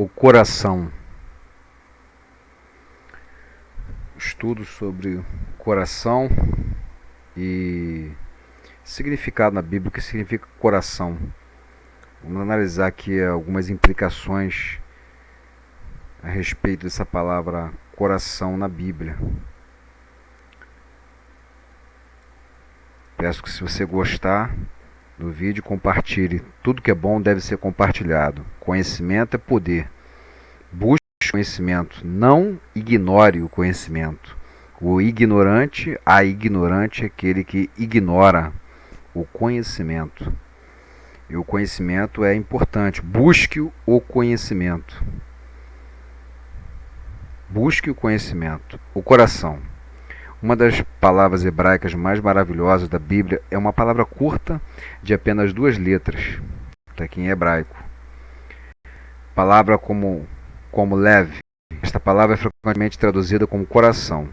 O coração. Estudo sobre coração e significado na Bíblia. O que significa coração? Vamos analisar aqui algumas implicações a respeito dessa palavra coração na Bíblia. Peço que, se você gostar do vídeo, compartilhe. Tudo que é bom deve ser compartilhado. Conhecimento é poder. Busque conhecimento, não ignore o conhecimento. A ignorante é aquele que ignora o conhecimento. E o conhecimento é importante. Busque o conhecimento. Busque o conhecimento. O coração. Uma das palavras hebraicas mais maravilhosas da Bíblia é uma palavra curta de apenas 2 letras. Está aqui em hebraico. Palavra como leve. Esta palavra é frequentemente traduzida como coração.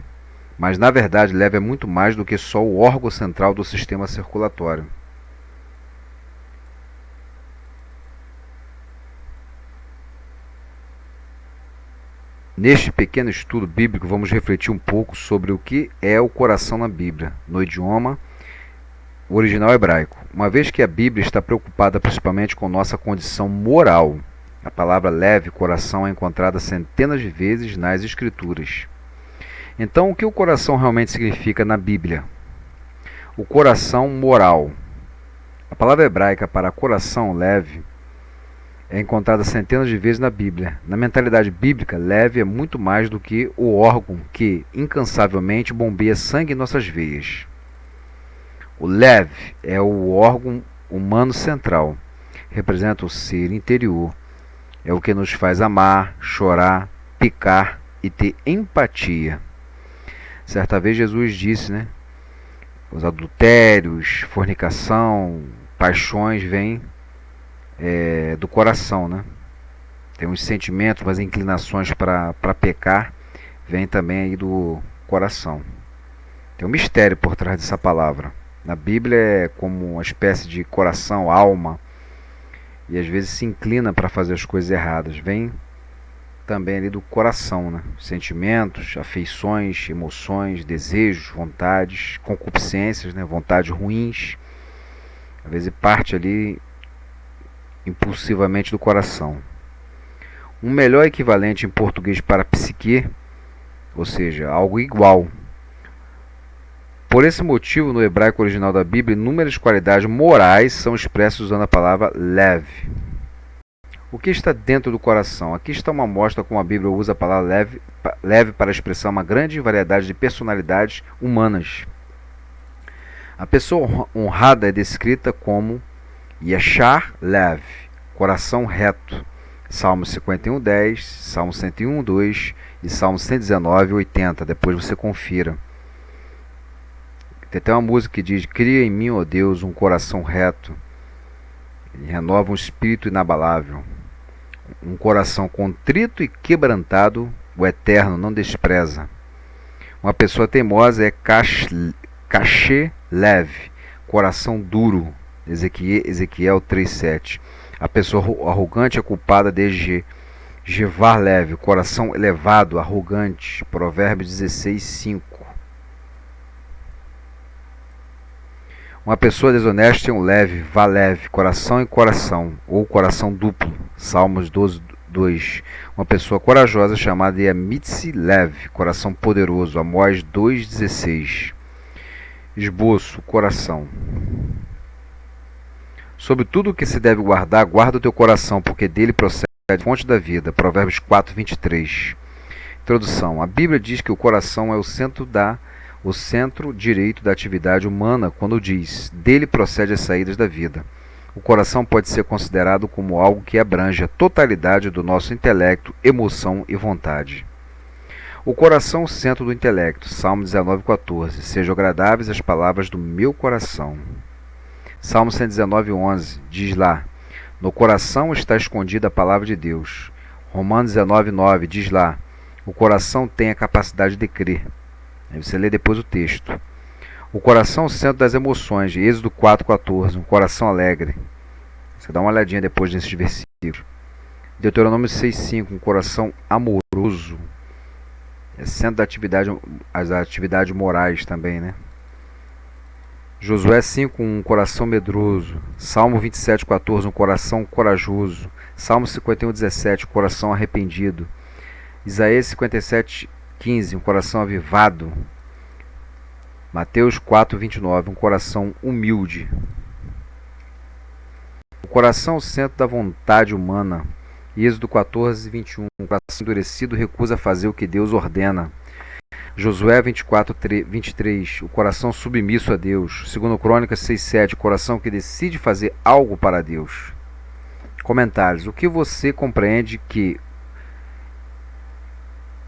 Mas na verdade leve é muito mais do que só o órgão central do sistema circulatório. Neste pequeno estudo bíblico, vamos refletir um pouco sobre o que é o coração na Bíblia, no idioma original hebraico. Uma vez que a Bíblia está preocupada principalmente com nossa condição moral, a palavra leve, coração, é encontrada centenas de vezes nas Escrituras. Então, o que o coração realmente significa na Bíblia? O coração moral. A palavra hebraica para coração, leve, é encontrada centenas de vezes na Bíblia. Na mentalidade bíblica, leve é muito mais do que o órgão que incansavelmente bombeia sangue em nossas veias. O leve é o órgão humano central. Representa o ser interior. É o que nos faz amar, chorar, picar e ter empatia. Certa vez Jesus disse, os adultérios, fornicação, paixões vêm do coração, Tem uns sentimentos, umas inclinações para pecar, vem também aí do coração. Tem um mistério por trás dessa palavra. Na Bíblia é como uma espécie de coração, alma, e às vezes se inclina para fazer as coisas erradas. Vem também ali do coração, Sentimentos, afeições, emoções, desejos, vontades, concupiscências, vontades ruins. Às vezes parte ali impulsivamente do coração. Um melhor equivalente em português para psique, ou seja, algo igual. Por esse motivo, no hebraico original da Bíblia, inúmeras qualidades morais são expressas usando a palavra leve. O que está dentro do coração? Aqui está uma amostra como a Bíblia usa a palavra leve para expressar uma grande variedade de personalidades humanas. A pessoa honrada é descrita como Yeshar Lev, coração reto. Salmo 51:10, Salmo 101:2 e Salmo 119:80. Depois você confira. Tem até uma música que diz: cria em mim, ó Deus, um coração reto. Ele renova um espírito inabalável. Um coração contrito e quebrantado, o Eterno não despreza. Uma pessoa teimosa é Kashe Lev, coração duro. Ezequiel 3:7. A pessoa arrogante é culpada de Jevar Lev, coração elevado, arrogante. Provérbios 16:5. Uma pessoa desonesta tem um leve, valeve, coração e coração, ou coração duplo. Salmos 12:2. Uma pessoa corajosa chamada Yamitzi Lev, coração poderoso. Amós 2:16. Esboço, coração. Sobre tudo o que se deve guardar, guarda o teu coração, porque dele procede a fonte da vida. Provérbios 4:23. Introdução. A Bíblia diz que o coração é o centro direito da atividade humana quando diz: dele procede as saídas da vida. O coração pode ser considerado como algo que abrange a totalidade do nosso intelecto, emoção e vontade. O coração é o centro do intelecto. Salmo 19:14. Sejam agradáveis as palavras do meu coração. Salmo 119:11 diz lá: no coração está escondida a palavra de Deus. Romanos 19:9 diz lá: o coração tem a capacidade de crer. Aí você lê depois o texto. O coração é o centro das emoções. Êxodo 4:14. Um coração alegre. Você dá uma olhadinha depois nesses versículos. Deuteronômio 6,5, um coração amoroso. É centro da atividade, as atividades morais também, né? Josué 5, um coração medroso. Salmo 27,14, um coração corajoso. Salmo 51,17, um coração arrependido. Isaías 57,15, um coração avivado. Mateus 4,29, um coração humilde. O coração é o centro da vontade humana. Êxodo 14:21, um coração endurecido recusa fazer o que Deus ordena. Josué 24:23, o coração submisso a Deus. 2 Crônicas 6:7, o coração que decide fazer algo para Deus. Comentários. O que você compreende que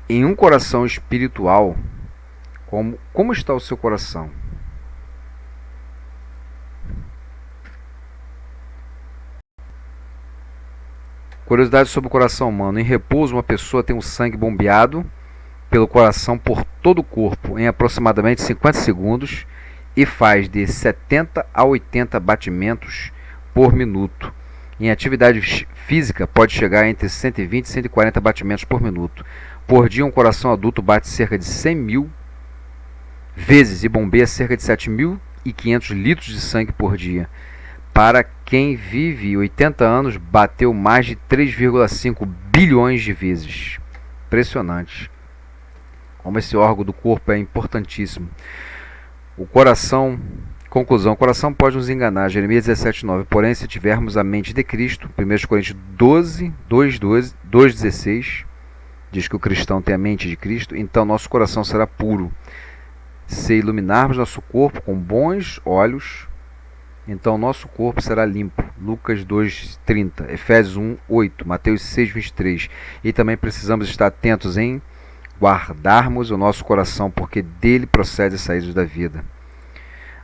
em um coração espiritual, como está o seu coração? Curiosidade sobre o coração humano. Em repouso, uma pessoa tem o sangue bombeado pelo coração por todo o corpo em aproximadamente 50 segundos e faz de 70 a 80 batimentos por minuto. Em atividade física, pode chegar entre 120 e 140 batimentos por minuto. Por dia, um coração adulto bate cerca de 100 mil vezes e bombeia cerca de 7.500 litros de sangue por dia. Para quem vive 80 anos, bateu mais de 3,5 bilhões de vezes. Impressionante. Como esse órgão do corpo é importantíssimo. O coração, conclusão, o coração pode nos enganar. Jeremias 17:9. Porém, se tivermos a mente de Cristo, 1 Coríntios 2:16, diz que o cristão tem a mente de Cristo, então nosso coração será puro. Se iluminarmos nosso corpo com bons olhos, então nosso corpo será limpo. Lucas 2:30, Efésios 1:8, Mateus 6:23. E também precisamos estar atentos em guardarmos o nosso coração, porque dele procede as saídas da vida.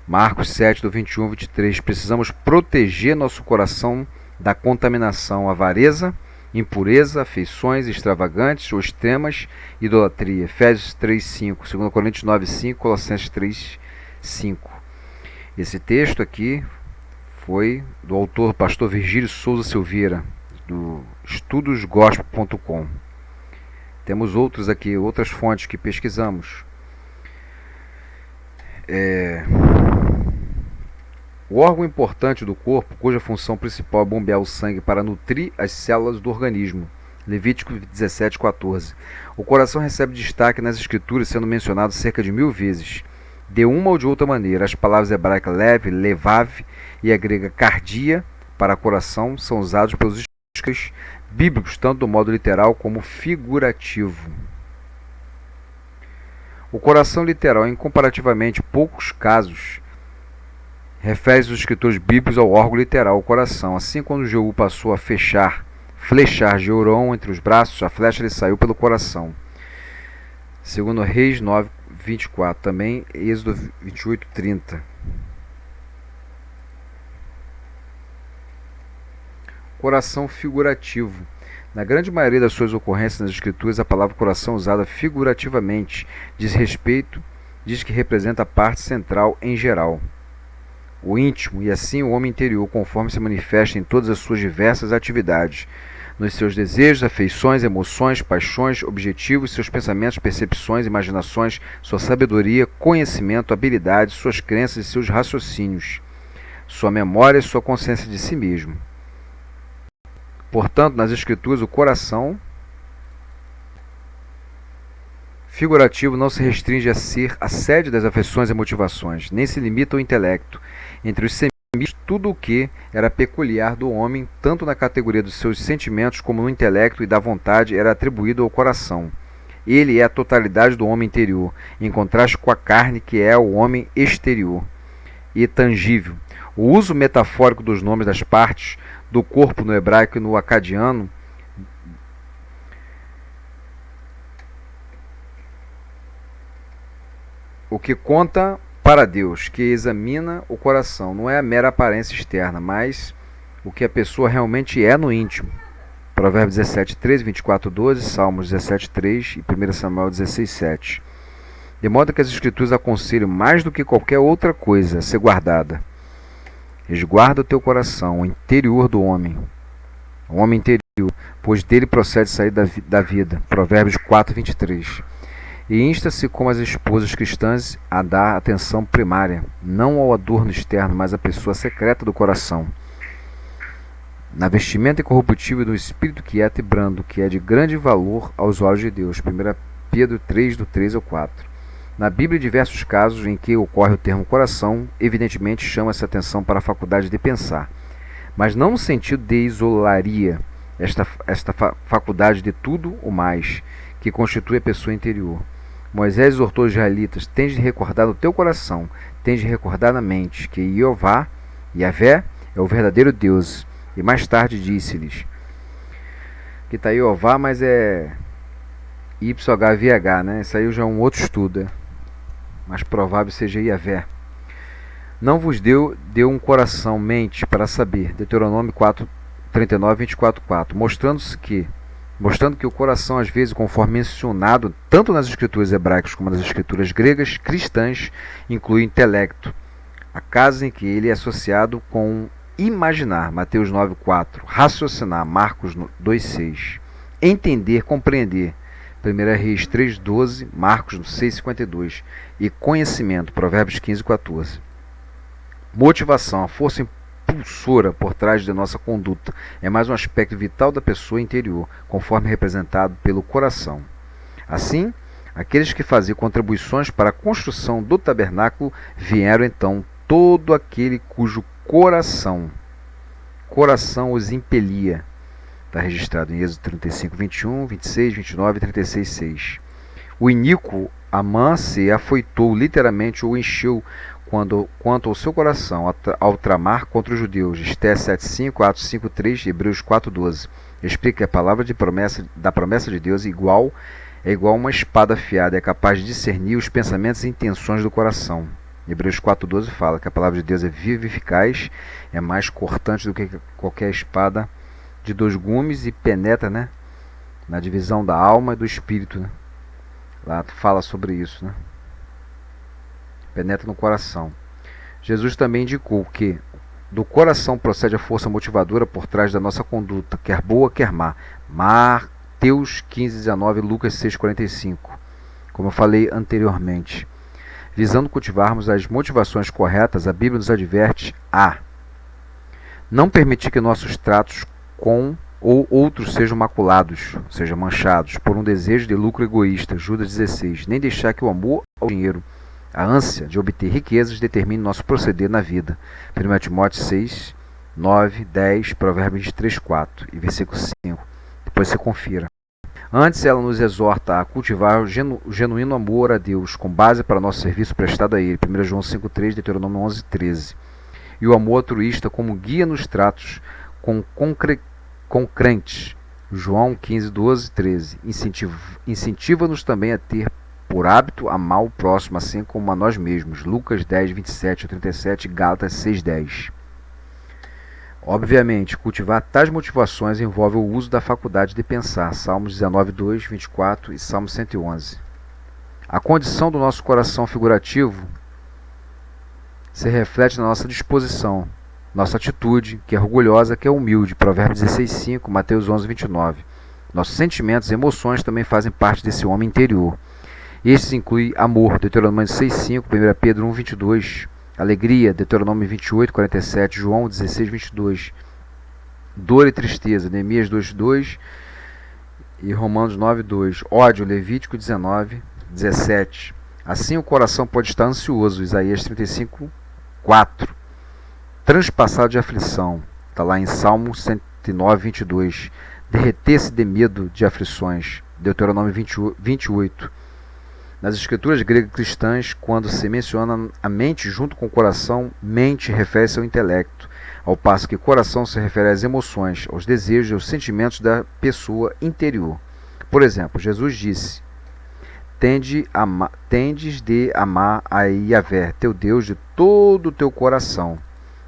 Marcos 7, do 21 ao 23. Precisamos proteger nosso coração da contaminação, avareza, impureza, afeições extravagantes ou extremas, idolatria. Efésios 3:5, 2 Coríntios 9:5, Colossenses 3:5. Esse texto aqui foi do autor pastor Virgílio Souza Silveira, do estudosgospel.com. Temos outros aqui, outras fontes que pesquisamos. O órgão importante do corpo, cuja função principal é bombear o sangue para nutrir as células do organismo. Levítico 17:14. O coração recebe destaque nas escrituras, sendo mencionado cerca de 1000 vezes. De uma ou de outra maneira, as palavras hebraicas lev, levav e a grega cardia para coração são usados pelos escritores bíblicos tanto do modo literal como figurativo. O coração literal, em comparativamente poucos casos, refere-se os escritores bíblicos ao órgão literal, o coração. Assim, quando Jeú passou a flechar Georão entre os braços, a flecha lhe saiu pelo coração. Segundo Reis 9:24, também Êxodo 28:30. Coração figurativo. Na grande maioria das suas ocorrências nas escrituras, a palavra coração usada figurativamente diz que representa a parte central em geral, o íntimo, e assim o homem interior, conforme se manifesta em todas as suas diversas atividades, nos seus desejos, afeições, emoções, paixões, objetivos, seus pensamentos, percepções, imaginações, sua sabedoria, conhecimento, habilidades, suas crenças e seus raciocínios, sua memória e sua consciência de si mesmo. Portanto, nas escrituras, o coração figurativo não se restringe a ser a sede das afeições e motivações, nem se limita ao intelecto. Entre os semitas, tudo o que era peculiar do homem, tanto na categoria dos seus sentimentos como no intelecto e da vontade, era atribuído ao coração. Ele é a totalidade do homem interior, em contraste com a carne, que é o homem exterior e tangível. O uso metafórico dos nomes das partes do corpo no hebraico e no acadiano o que conta para Deus, que examina o coração, não é a mera aparência externa, mas o que a pessoa realmente é no íntimo. Provérbios 17:13, 24:12, Salmos 17:3 e 1 Samuel 16:7. De modo que as escrituras aconselham mais do que qualquer outra coisa a ser guardada. Resguarda o teu coração, o interior do homem, o homem interior, pois dele procede sair da vida. Provérbios 4:23. E insta-se como as esposas cristãs a dar atenção primária, não ao adorno externo, mas à pessoa secreta do coração, na vestimenta incorruptível do espírito quieto e brando, que é de grande valor aos olhos de Deus. 1 Pedro 3, do 3 ao 4. Na Bíblia, diversos casos em que ocorre o termo coração, evidentemente chama-se atenção para a faculdade de pensar, mas não no sentido de isolaria esta faculdade de tudo o mais, que constitui a pessoa interior. Moisés exortou os israelitas: tens de recordar no teu coração, tens de recordar na mente, que Yahvé, é o verdadeiro Deus. E mais tarde disse-lhes, que está Jeová, mas é YHVH, né? Isso aí já é um outro estudo, mais provável seja Yahvé. Não vos deu um coração, mente, para saber. Deuteronômio 4:39, 24:4. Mostrando que o coração, às vezes, conforme mencionado tanto nas escrituras hebraicas como nas escrituras gregas cristãs, inclui intelecto, a casa em que ele é associado com imaginar, Mateus 9:4, raciocinar, Marcos 2:6, entender, compreender, 1 Reis 3:12, Marcos 6:52, e conhecimento, Provérbios 15:14. Motivação, a força impulsora por trás de nossa conduta, é mais um aspecto vital da pessoa interior, conforme representado pelo coração. Assim, aqueles que faziam contribuições para a construção do tabernáculo vieram então todo aquele cujo coração os impelia. Está registrado em Êxodo 35, 21, 26, 29 e 36, 6. O iníquo Amã se afoitou literalmente ou encheu quanto ao seu coração ao tramar contra os judeus. Esté 7:5, Atos 5:3 e Hebreus 4:12. Explica que a palavra da promessa de Deus é igual a uma espada afiada, é capaz de discernir os pensamentos e intenções do coração. Hebreus 4:12 fala que a palavra de Deus é viva e eficaz, é mais cortante do que qualquer espada de 2 gumes e penetra, na divisão da alma e do espírito. Lá fala sobre isso. Penetra no coração. Jesus também indicou que do coração procede a força motivadora por trás da nossa conduta, quer boa, quer má. Mateus 15:19, Lucas 6:45. Como eu falei anteriormente. Visando cultivarmos as motivações corretas, a Bíblia nos adverte a não permitir que nossos tratos com ou outros sejam maculados, sejam manchados, por um desejo de lucro egoísta, Judas 16, nem deixar que o amor ao dinheiro, a ânsia de obter riquezas, determine nosso proceder na vida. 1 Timóteo 6, 9, 10, Provérbios 23, 4 e versículo 5. Depois você confira. Antes, ela nos exorta a cultivar o genuíno amor a Deus, com base para nosso serviço prestado a Ele. 1 João 5,3, Deuteronômio 11,13. E o amor altruísta como guia nos tratos com crentes. João 15:12, 13. Incentiva-nos também a ter por hábito amar o próximo, assim como a nós mesmos. Lucas 10, 27 a 37, Gálatas 6:10. Obviamente, cultivar tais motivações envolve o uso da faculdade de pensar. Salmos 19:2, 24 e Salmo 111. A condição do nosso coração figurativo se reflete na nossa disposição, nossa atitude, que é orgulhosa, que é humilde. Provérbios 16:5, Mateus 11:29. Nossos sentimentos e emoções também fazem parte desse homem interior. Estes incluem amor, Deuteronômio 6:5, 1 Pedro 1:22. Alegria, Deuteronômio 28:47, João 16:22. Dor e tristeza, Neemias 2:2 e Romanos 9:2. Ódio, Levítico 19:17. Assim o coração pode estar ansioso, Isaías 35:4. Transpassado de aflição, está lá em Salmo 109:22. Derreter-se de medo de aflições, Deuteronômio 28. Nas escrituras gregas cristãs, quando se menciona a mente junto com o coração, mente refere-se ao intelecto, ao passo que coração se refere às emoções, aos desejos e aos sentimentos da pessoa interior. Por exemplo, Jesus disse: tendes de amar a Yahvé, teu Deus, de todo o teu coração,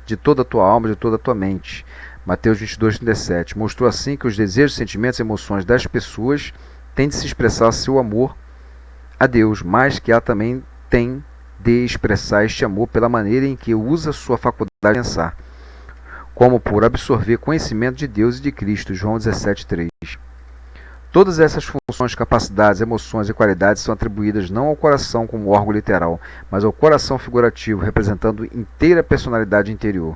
de toda a tua alma, de toda a tua mente. Mateus 22:37. Mostrou assim que os desejos, sentimentos e emoções das pessoas têm de se expressar seu amor a Deus, mas que ela também tem de expressar este amor pela maneira em que usa sua faculdade de pensar, como por absorver conhecimento de Deus e de Cristo, João 17:3. Todas essas funções, capacidades, emoções e qualidades são atribuídas não ao coração como órgão literal, mas ao coração figurativo, representando inteira personalidade interior.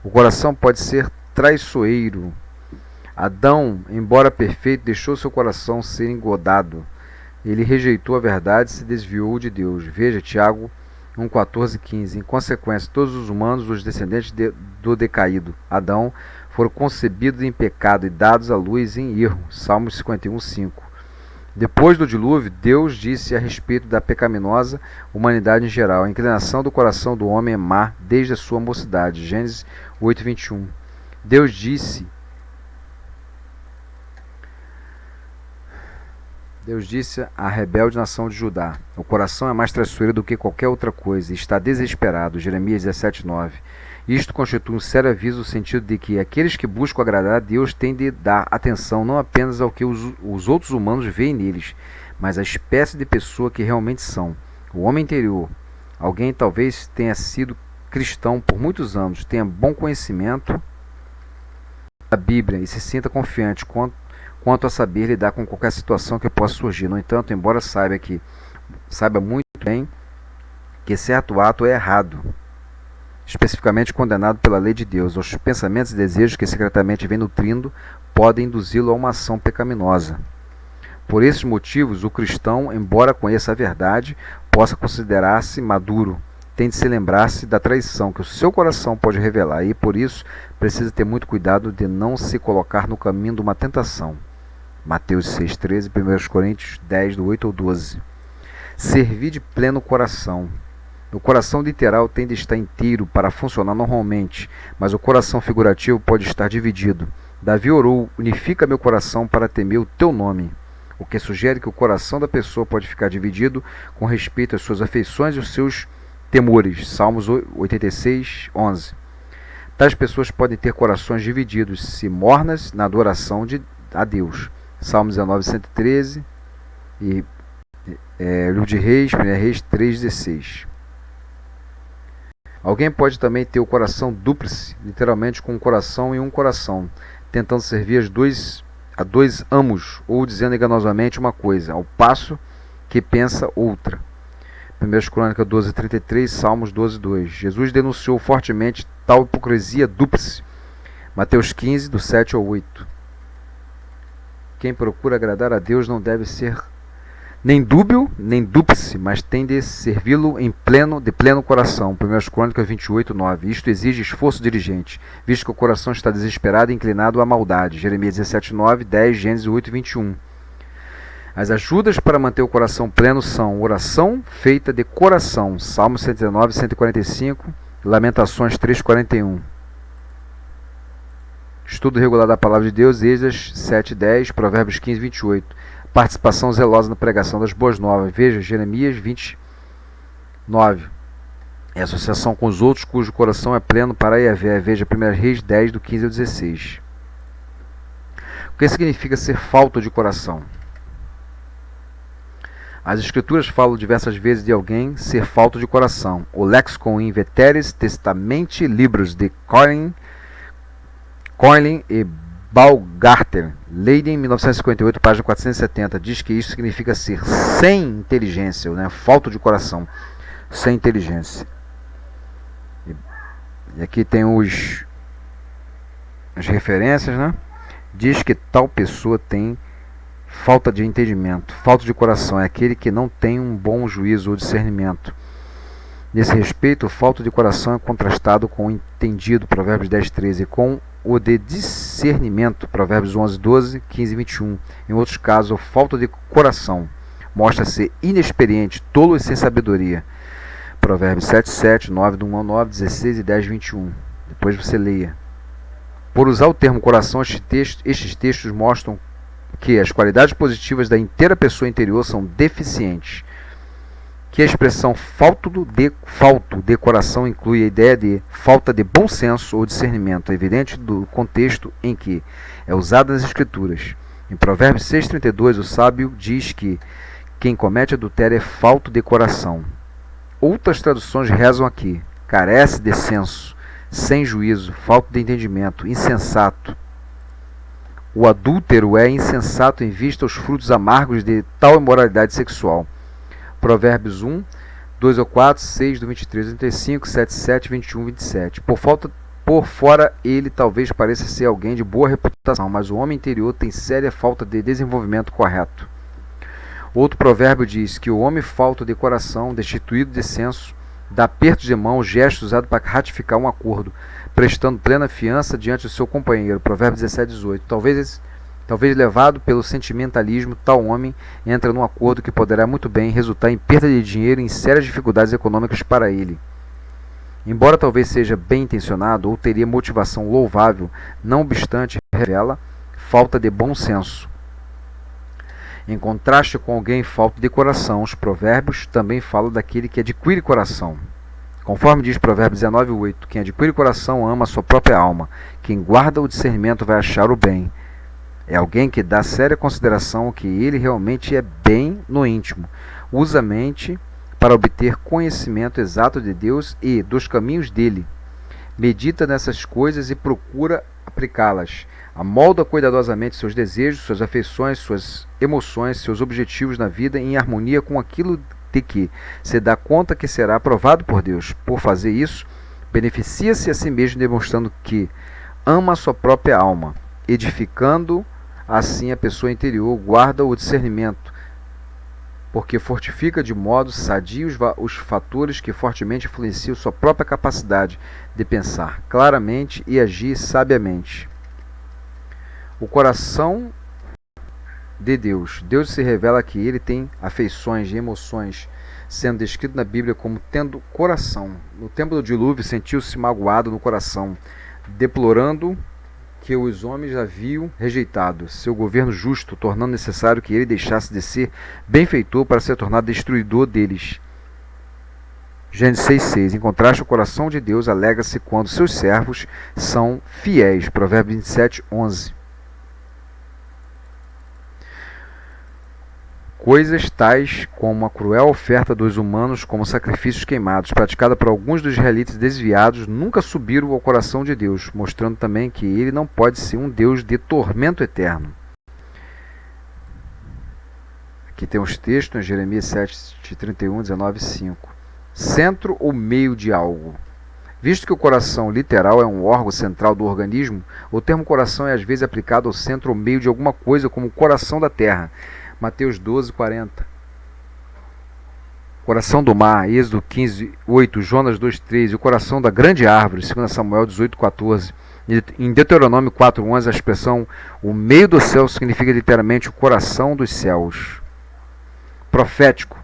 O coração pode ser traiçoeiro. Adão, embora perfeito, deixou seu coração ser engodado. Ele rejeitou a verdade e se desviou de Deus. Veja Tiago 1, 14 e 15. Em consequência, todos os humanos, os descendentes do decaído Adão, foram concebidos em pecado e dados à luz em erro. Salmos 51, 5. Depois do dilúvio, Deus disse a respeito da pecaminosa humanidade em geral: a inclinação do coração do homem é má desde a sua mocidade. Gênesis 8, 21. Deus disse à rebelde nação de Judá: o coração é mais traiçoeiro do que qualquer outra coisa e está desesperado. Jeremias 17, 9. Isto constitui um sério aviso no sentido de que aqueles que buscam agradar a Deus têm de dar atenção não apenas ao que os outros humanos veem neles, mas à espécie de pessoa que realmente são. O homem interior. Alguém talvez tenha sido cristão por muitos anos, tenha bom conhecimento da Bíblia e se sinta confiante quanto a saber lidar com qualquer situação que possa surgir. No entanto, embora saiba muito bem que certo ato é errado, especificamente condenado pela lei de Deus, os pensamentos e desejos que secretamente vem nutrindo podem induzi-lo a uma ação pecaminosa. Por esses motivos, o cristão, embora conheça a verdade, possa considerar-se maduro, tem de se lembrar-se da traição que o seu coração pode revelar e, por isso, precisa ter muito cuidado de não se colocar no caminho de uma tentação. Mateus 6,13, 1 Coríntios 10, do 8 ao 12. Servir de pleno coração. O coração literal tem de estar inteiro para funcionar normalmente, mas o coração figurativo pode estar dividido. Davi orou: unifica meu coração para temer o teu nome, o que sugere que o coração da pessoa pode ficar dividido com respeito às suas afeições e os seus temores. Salmos 86, 11. Tais pessoas podem ter corações divididos, se mornas na adoração a Deus. Salmos 19, 113 e Livro de Reis, 1 Reis 3,16. Alguém pode também ter o coração dúplice, literalmente com um coração e um coração, tentando servir a dois amos, ou dizendo enganosamente uma coisa, ao passo que pensa outra. 1 Crônicas 12:33, Salmos 12:2. Jesus denunciou fortemente tal hipocrisia dúplice. Mateus 15, do 7 ao 8. Quem procura agradar a Deus não deve ser nem dúbio, nem dúplice, mas tem de servi-lo de pleno coração. 1 Crônicas 28, 9. Isto exige esforço diligente, visto que o coração está desesperado e inclinado à maldade. Jeremias 17, 9, 10, Gênesis 8, 21. As ajudas para manter o coração pleno são oração feita de coração. Salmos 119, 145, Lamentações 3, 41. Estudo regular da Palavra de Deus, Êxodo 7, 10, Provérbios 15, 28. Participação zelosa na pregação das boas novas. Veja Jeremias 29. É associação com os outros cujo coração é pleno para Yahvé. Veja 1 Reis 10, do 15 ao 16. O que significa ser falto de coração? As Escrituras falam diversas vezes de alguém ser falto de coração. O Lexicon in Veteris Testamenti Libros de Coilin e Baumgartner, Leiden, 1958, página 470, diz que isso significa ser sem inteligência, né? Falta de coração, sem inteligência. E aqui tem as referências, né? Diz que tal pessoa tem falta de entendimento, falta de coração, é aquele que não tem um bom juízo ou discernimento. Nesse respeito, falta de coração é contrastado com o entendido, Provérbios 10, 13, com o de discernimento, Provérbios 11, 12, 15 e 21. Em outros casos, a falta de coração mostra-se inexperiente, tolo e sem sabedoria. Provérbios 7, 7, 9, do 1 ao 9, 16 e 10, 21. Depois você leia. Por usar o termo coração, estes textos mostram que as qualidades positivas da inteira pessoa interior são deficientes. Que a expressão falto de coração inclui a ideia de falta de bom senso ou discernimento, evidente do contexto em que é usada nas Escrituras. Em Provérbios 6,32, o sábio diz que quem comete adultério é falto de coração. Outras traduções rezam aqui: carece de senso, sem juízo, falta de entendimento, insensato. O adúltero é insensato em vista aos frutos amargos de tal imoralidade sexual. Provérbios 1, 2 ao 4, 6 do 23 ao 35, 7, 7, 21, 27. Por fora ele talvez pareça ser alguém de boa reputação, mas o homem interior tem séria falta de desenvolvimento correto. Outro provérbio diz que o homem falto de coração, destituído de senso, dá apertos de mão, gesto usado para ratificar um acordo, prestando plena fiança diante do seu companheiro. Provérbios 17, 18. Talvez levado pelo sentimentalismo, tal homem entra num acordo que poderá muito bem resultar em perda de dinheiro e em sérias dificuldades econômicas para ele. Embora talvez seja bem intencionado ou teria motivação louvável, não obstante revela falta de bom senso. Em contraste com alguém falto de coração, os provérbios também falam daquele que adquire coração. Conforme diz Provérbios 19, 8, quem adquire coração ama a sua própria alma, quem guarda o discernimento vai achar o bem. É alguém que dá séria consideração ao que ele realmente é bem no íntimo, usa a mente para obter conhecimento exato de Deus e dos caminhos dele. Medita nessas coisas e procura aplicá-las. Amolda cuidadosamente seus desejos, suas afeições, suas emoções, seus objetivos na vida em harmonia com aquilo de que se dá conta que será aprovado por Deus. Por fazer isso, beneficia-se a si mesmo demonstrando que ama a sua própria alma, edificando assim a pessoa interior, guarda o discernimento, porque fortifica de modo sadio os fatores que fortemente influenciam sua própria capacidade de pensar claramente e agir sabiamente. O coração de Deus. Deus se revela que ele tem afeições e emoções, sendo descrito na Bíblia como tendo coração. No tempo do dilúvio, sentiu-se magoado no coração, deplorando que os homens haviam rejeitado seu governo justo, tornando necessário que ele deixasse de ser benfeitor para se tornar destruidor deles. Gênesis 6,6. Em contraste, o coração de Deus alegra-se quando seus servos são fiéis. Provérbios 27, 11. Coisas tais como a cruel oferta dos humanos como sacrifícios queimados, praticada por alguns dos israelitas desviados, nunca subiram ao coração de Deus, mostrando também que ele não pode ser um Deus de tormento eterno. Aqui tem os textos em Jeremias 7, 31, 19 e 5. Centro ou meio de algo. Visto que o coração literal é um órgão central do organismo, o termo coração é às vezes aplicado ao centro ou meio de alguma coisa, como o coração da terra. Mateus 12, 40. Coração do mar, Êxodo 15, 8, Jonas 2, 3. E o coração da grande árvore, 2 Samuel 18, 14. Em Deuteronômio 4, 11, a expressão o meio do céu significa literalmente o coração dos céus. Profético.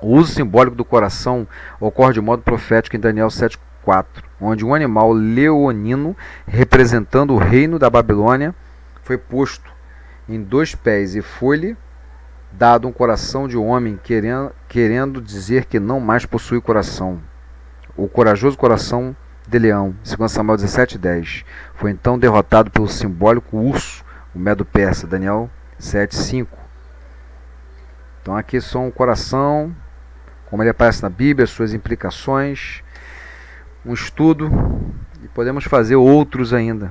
O uso simbólico do coração ocorre de modo profético em Daniel 7, 4, onde um animal leonino, representando o reino da Babilônia, foi posto em 2 pés e foi-lhe dado um coração de homem, querendo dizer que não mais possui coração. O corajoso coração de leão, 2 Samuel 17, 10. Foi então derrotado pelo simbólico urso, o Medo-Persa, Daniel 7, 5. Então aqui só um coração, como ele aparece na Bíblia, suas implicações, um estudo, e podemos fazer outros ainda.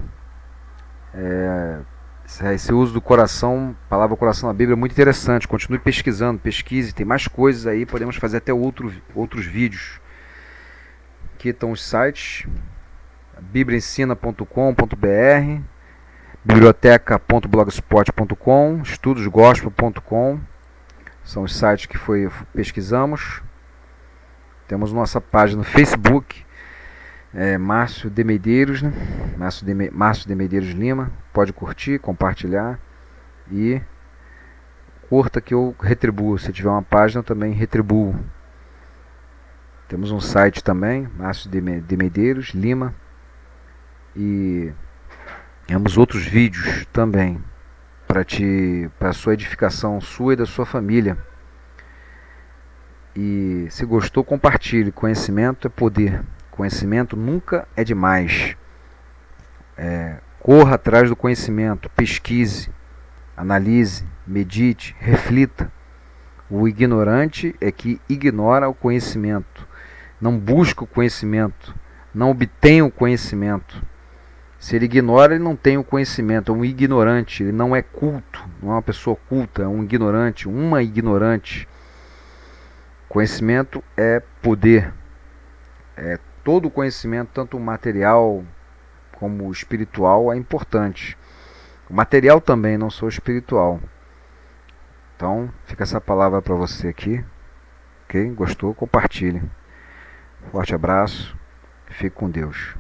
Esse uso do coração, palavra coração na Bíblia é muito interessante. Continue pesquisando, pesquise, tem mais coisas aí, podemos fazer até outros vídeos. Aqui estão os sites: bibliaensina.com.br, biblioteca.blogspot.com, estudosgospel.com, são os sites que pesquisamos. Temos nossa página no Facebook, Márcio de Medeiros, né? Márcio de Medeiros Lima. Pode curtir, compartilhar e curta que eu retribuo. Se tiver uma página, eu também retribuo. Temos um site também, Márcio de Medeiros Lima, e temos outros vídeos também para a sua edificação, sua e da sua família. E se gostou, compartilhe. Conhecimento é poder. Conhecimento nunca é demais. Corra atrás do conhecimento, pesquise, analise, medite, reflita. O ignorante é que ignora o conhecimento, não busca o conhecimento, não obtém o conhecimento. Se ele ignora, ele não tem o conhecimento, é um ignorante, ele não é culto, não é uma pessoa culta, é um ignorante, uma ignorante. Conhecimento é poder, é todo conhecimento, tanto material como espiritual, é importante. O material também, não sou espiritual. Então, fica essa palavra para você aqui. Ok? Gostou? Compartilhe. Forte abraço. Fique com Deus.